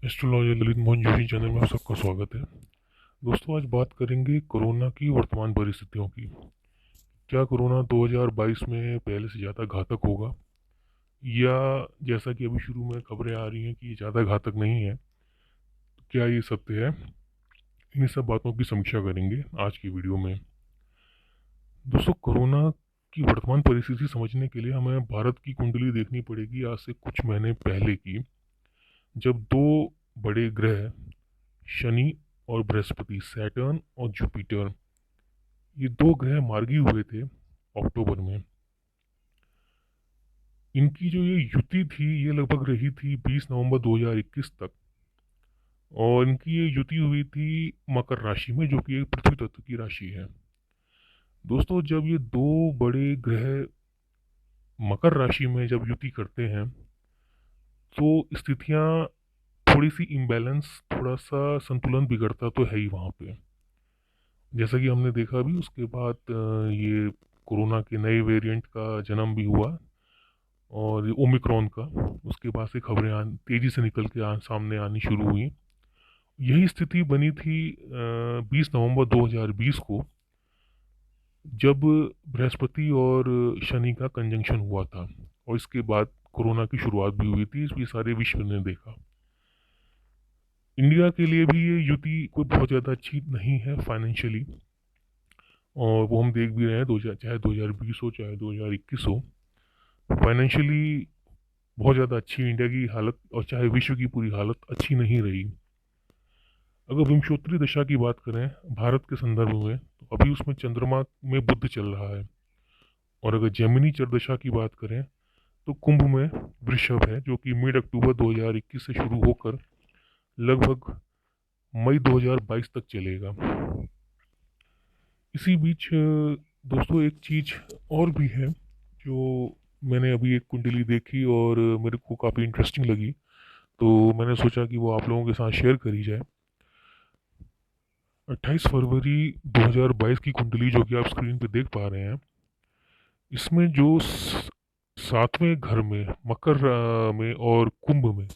Astrologer Lalit Mohan Joshi channel में आप सबका स्वागत है। दोस्तों, आज बात करेंगे कोरोना की वर्तमान परिस्थितियों की। क्या कोरोना 2022 में पहले से ज़्यादा घातक होगा, या जैसा कि अभी शुरू में खबरें आ रही हैं कि ये ज़्यादा घातक नहीं है? तो क्या ये सत्य है? इन सब बातों की समीक्षा करेंगे आज की वीडियो में। दोस्तों, कोरोना की वर्तमान परिस्थिति समझने के लिए हमें भारत की कुंडली देखनी पड़ेगी आज से कुछ महीने पहले की, जब दो बड़े ग्रह शनि और बृहस्पति, सैटर्न और जुपिटर, ये दो ग्रह मार्गी हुए थे अक्टूबर में। इनकी जो ये युति थी ये लगभग रही थी 20 नवंबर 2021 तक, और इनकी ये युति हुई थी मकर राशि में, जो कि एक पृथ्वी तत्व की राशि है। दोस्तों, जब ये दो बड़े ग्रह मकर राशि में जब युति करते हैं तो स्थितियां थोड़ी सी इम्बैलेंस, थोड़ा सा संतुलन बिगड़ता तो है ही वहाँ पे। जैसा कि हमने देखा भी, उसके बाद ये कोरोना के नए वेरिएंट का जन्म भी हुआ, और ओमिक्रॉन का। उसके बाद से खबरें तेज़ी से निकल के सामने आनी शुरू हुई। यही स्थिति बनी थी 20 नवंबर 2020 को, जब बृहस्पति और शनि का कंजंक्शन हुआ था, और इसके बाद कोरोना की शुरुआत भी हुई थी। इसलिए सारे विश्व ने देखा। इंडिया के लिए भी ये युति कोई बहुत ज़्यादा अच्छी नहीं है फाइनेंशियली, और वो हम देख भी रहे हैं। 2000 चाहे 2020 हो चाहे 2021 हो, फाइनेंशियली बहुत ज़्यादा अच्छी इंडिया की हालत, और चाहे विश्व की पूरी हालत अच्छी नहीं रही। अगर विंशोत्तरी दशा की बात करें भारत के संदर्भ में, तो अभी उसमें चंद्रमा में बुध चल रहा है। और अगर जेमिनी चरदशा की बात करें तो कुंभ में वृषभ है, जो कि मिड अक्टूबर 2021 से शुरू होकर लगभग मई 2022 तक चलेगा। इसी बीच दोस्तों, एक चीज़ और भी है जो मैंने अभी एक कुंडली देखी और मेरे को काफ़ी इंटरेस्टिंग लगी, तो मैंने सोचा कि वो आप लोगों के साथ शेयर करी जाए। 28 फरवरी 2022 की कुंडली जो कि आप स्क्रीन पे देख पा रहे हैं, इसमें जो सातवें घर में मकर में और कुंभ में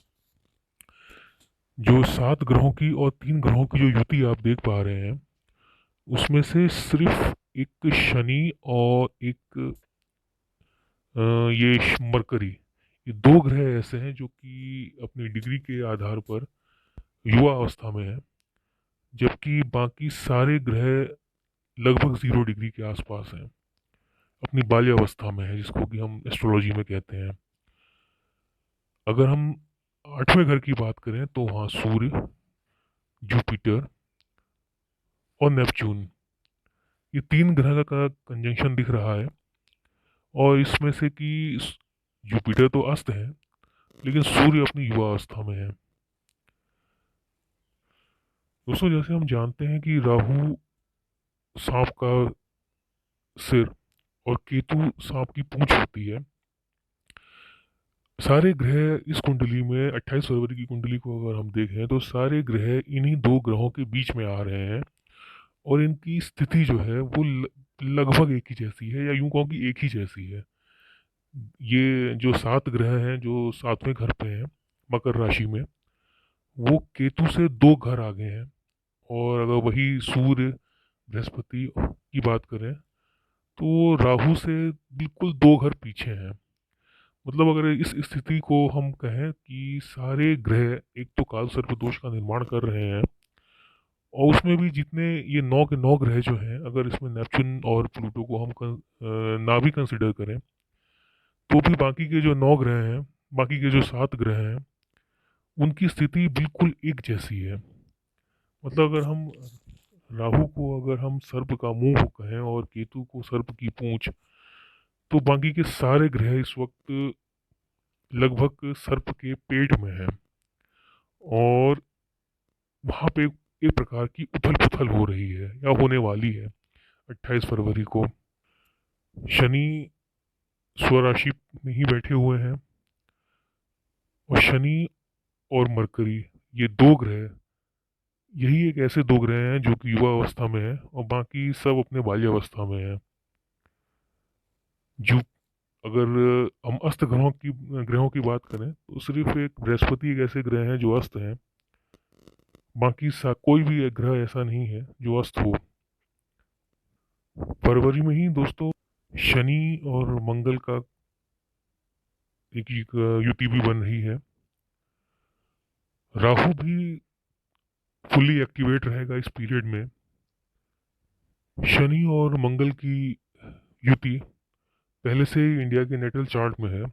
जो 7 ग्रहों की और 3 ग्रहों की जो युति आप देख पा रहे हैं, उसमें से सिर्फ एक शनि और एक ये मरकरी, ये दो ग्रह ऐसे हैं जो कि अपनी डिग्री के आधार पर युवा अवस्था में है, जबकि बाकी सारे ग्रह लगभग 0 डिग्री के आसपास हैं, अपनी बाल्यावस्था में है, जिसको कि हम एस्ट्रोलॉजी में कहते हैं। अगर हम 8वें घर की बात करें तो वहाँ सूर्य, जुपिटर और नेपच्यून, ये 3 ग्रह का कंजंक्शन दिख रहा है। और इसमें से कि जुपिटर तो अस्त है, लेकिन सूर्य अपनी युवा अवस्था में है। दोस्तों, जैसे हम जानते हैं कि राहु सांप का सिर और केतु सांप की पूंछ होती है। सारे ग्रह इस कुंडली में 28 फरवरी की कुंडली को अगर हम देखें तो सारे ग्रह इन्हीं दो ग्रहों के बीच में आ रहे हैं, और इनकी स्थिति जो है वो लगभग एक ही जैसी है, या यूं कहो कि एक ही जैसी है। ये जो 7 ग्रह हैं जो 7वें घर पे हैं मकर राशि में, वो केतु से 2 घर आगे हैं। और अगर वही सूर्य बृहस्पति की बात करें तो राहु से बिल्कुल 2 घर पीछे हैं। मतलब अगर इस स्थिति को हम कहें कि सारे ग्रह एक तो काल सर्प दोष का निर्माण कर रहे हैं, और उसमें भी जितने ये 9 के 9 ग्रह जो हैं, अगर इसमें नेपच्यून और प्लूटो को हम ना भी कंसिडर करें, तो भी बाकी के जो 9 ग्रह हैं, बाकी के जो 7 ग्रह हैं, उनकी स्थिति बिल्कुल एक जैसी है। मतलब अगर हम राहु को अगर हम सर्प का मुंह कहें और केतु को सर्प की पूंछ, तो बाकी के सारे ग्रह इस वक्त लगभग सर्प के पेट में हैं, और वहाँ पे एक प्रकार की उथल पुथल हो रही है या होने वाली है। 28 फरवरी को शनि स्वराशि में ही बैठे हुए हैं, और शनि और मरकरी, ये 2 ग्रह, यही एक ऐसे 2 ग्रह हैं जो कि युवा अवस्था में है, और बाकी सब अपने बाल्यावस्था में है। जो अगर हम अस्त ग्रहों की बात करें तो सिर्फ एक बृहस्पति एक ऐसे ग्रह हैं जो अस्त हैं, बाकी कोई भी ग्रह ऐसा नहीं है जो अस्त हो। फरवरी में ही दोस्तों शनि और मंगल का एक युति भी बन रही है। राहु भी फुल्ली एक्टिवेट रहेगा इस पीरियड में। शनि और मंगल की युति पहले से ही इंडिया के नेटल चार्ट में है,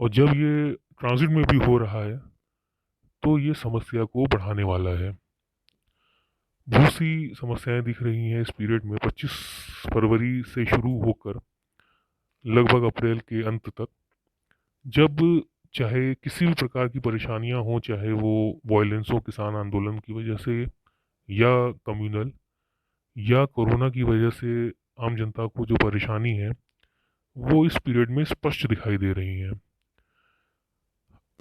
और जब ये ट्रांजिट में भी हो रहा है तो ये समस्या को बढ़ाने वाला है। बहुत सी समस्याएं दिख रही हैं इस पीरियड में, 25 फरवरी से शुरू होकर लगभग अप्रैल के अंत तक, जब चाहे किसी भी प्रकार की परेशानियां हों, चाहे वो वायलेंस हो किसान आंदोलन की वजह से, या कम्युनल, या कोरोना की वजह से आम जनता को जो परेशानी है, वो इस पीरियड में स्पष्ट दिखाई दे रही हैं।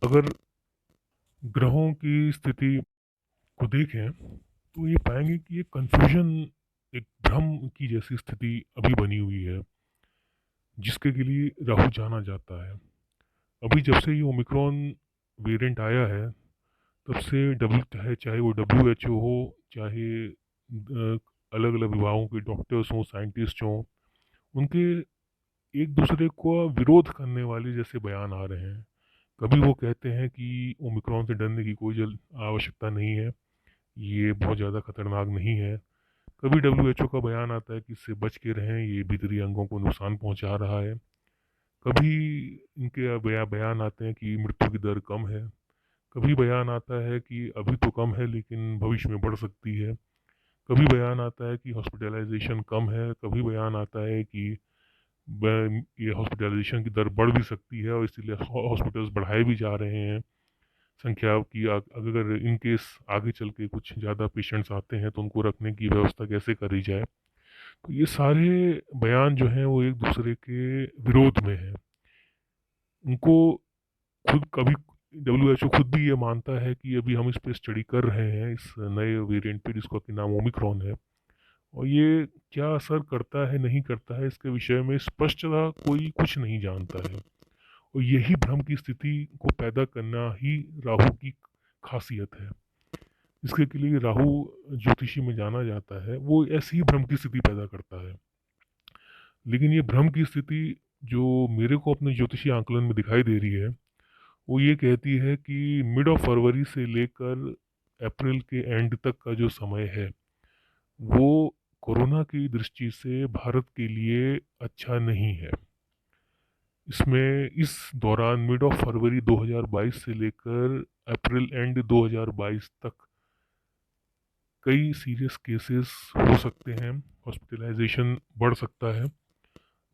अगर ग्रहों की स्थिति को देखें तो ये पाएंगे कि एक कंफ्यूजन, एक भ्रम की जैसी स्थिति अभी बनी हुई है, जिसके के लिए राहु जाना जाता है। अभी जब से ये ओमिक्रॉन वेरिएंट आया है, तब से चाहे वो WHO हो, चाहे अलग अलग विभागों के डॉक्टर्स हों, साइंटिस्ट हों, उनके एक दूसरे को विरोध करने वाले जैसे बयान आ रहे हैं। कभी वो कहते हैं कि ओमिक्रॉन से डरने की कोई आवश्यकता नहीं है, ये बहुत ज़्यादा खतरनाक नहीं है। कभी WHO का बयान आता है कि इससे बच के रहें, ये भीतरी अंगों को नुकसान पहुंचा रहा है। कभी इनके बयान आते हैं कि मृत्यु की दर कम है। कभी बयान आता है कि अभी तो कम है लेकिन भविष्य में बढ़ सकती है। कभी बयान आता है कि हॉस्पिटलाइजेशन कम है। कभी बयान आता है कि ये हॉस्पिटलाइजेशन की दर बढ़ भी सकती है और इसीलिए हॉस्पिटल्स बढ़ाए भी जा रहे हैं संख्या की। अगर इन केस आगे चल के कुछ ज़्यादा पेशेंट्स आते हैं तो उनको रखने की व्यवस्था कैसे करी जाए। तो ये सारे बयान जो हैं वो एक दूसरे के विरोध में हैं। उनको खुद कभी WHO खुद भी ये मानता है कि अभी हम इस पे स्टडी कर रहे हैं, इस नए वेरिएंट पे जिसका कि नाम ओमिक्रॉन है, और ये क्या असर करता है नहीं करता है इसके विषय में स्पष्टता कोई कुछ नहीं जानता है। और यही भ्रम की स्थिति को पैदा करना ही राहु की खासियत है। इसके के लिए राहु ज्योतिषी में जाना जाता है, वो ऐसी ही भ्रम की स्थिति पैदा करता है। लेकिन ये भ्रम की स्थिति जो मेरे को अपने ज्योतिषी आंकलन में दिखाई दे रही है, वो ये कहती है कि मिड ऑफ फरवरी से लेकर अप्रैल के एंड तक का जो समय है, वो कोरोना की दृष्टि से भारत के लिए अच्छा नहीं है। इसमें इस दौरान मिड ऑफ फरवरी 2022 से लेकर अप्रैल एंड 2022 तक कई सीरियस केसेस हो सकते हैं, हॉस्पिटलाइजेशन बढ़ सकता है,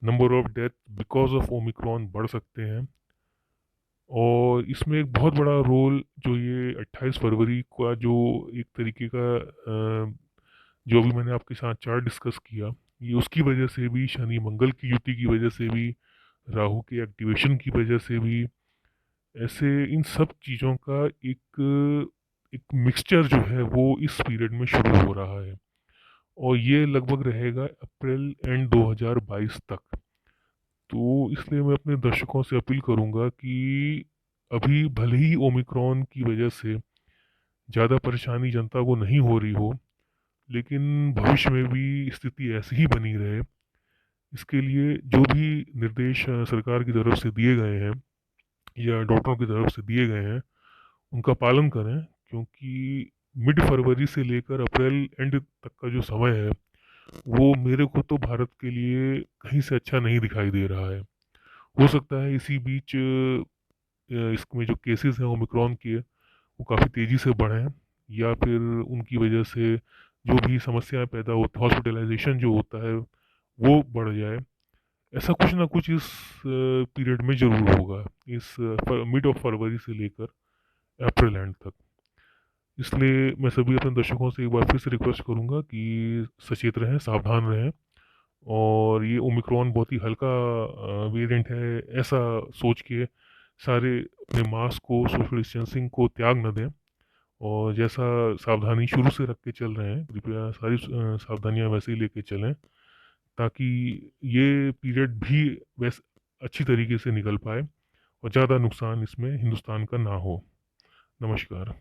number of death because of Omicron बढ़ सकते हैं। और इसमें एक बहुत बड़ा रोल जो ये 28 फरवरी का जो एक तरीके का जो भी मैंने आपके साथ चार्ट डिस्कस किया, ये उसकी वजह से भी, शनि मंगल की युति की वजह से भी, राहु के एक्टिवेशन की वजह से भी, ऐसे इन सब चीज़ों का एक एक मिक्सचर जो है वो इस पीरियड में शुरू हो रहा है, और ये लगभग रहेगा अप्रैल एंड 2022 तक। तो इसलिए मैं अपने दर्शकों से अपील करूंगा कि अभी भले ही ओमिक्रॉन की वजह से ज़्यादा परेशानी जनता को नहीं हो रही हो, लेकिन भविष्य में भी स्थिति ऐसी ही बनी रहे, इसके लिए जो भी निर्देश सरकार की तरफ से दिए गए हैं या डॉक्टरों की तरफ से दिए गए हैं, उनका पालन करें। क्योंकि मिड फरवरी से लेकर अप्रैल एंड तक का जो समय है, वो मेरे को तो भारत के लिए कहीं से अच्छा नहीं दिखाई दे रहा है। हो सकता है इसी बीच इसमें जो केसेस हैं ओमिक्रॉन के, वो काफ़ी तेज़ी से बढ़ें, या फिर उनकी वजह से जो भी समस्याएं पैदा होती, हॉस्पिटलाइजेशन जो होता है वो बढ़ जाए। ऐसा कुछ ना कुछ इस पीरियड में ज़रूर होगा, इस मिड ऑफ फरवरी से लेकर अप्रैल एंड तक। इसलिए मैं सभी अपने दर्शकों से एक बार फिर से रिक्वेस्ट करूंगा कि सचेत रहें, सावधान रहें, और ये ओमिक्रॉन बहुत ही हल्का वेरिएंट है ऐसा सोच के सारे अपने मास्क को, सोशल डिस्टेंसिंग को त्याग न दें, और जैसा सावधानी शुरू से रख के चल रहे हैं, कृपया सारी सावधानियां वैसे ही लेके चलें, ताकि ये पीरियड भी वैसे अच्छी तरीके से निकल पाए और ज़्यादा नुकसान इसमें हिंदुस्तान का ना हो। नमस्कार।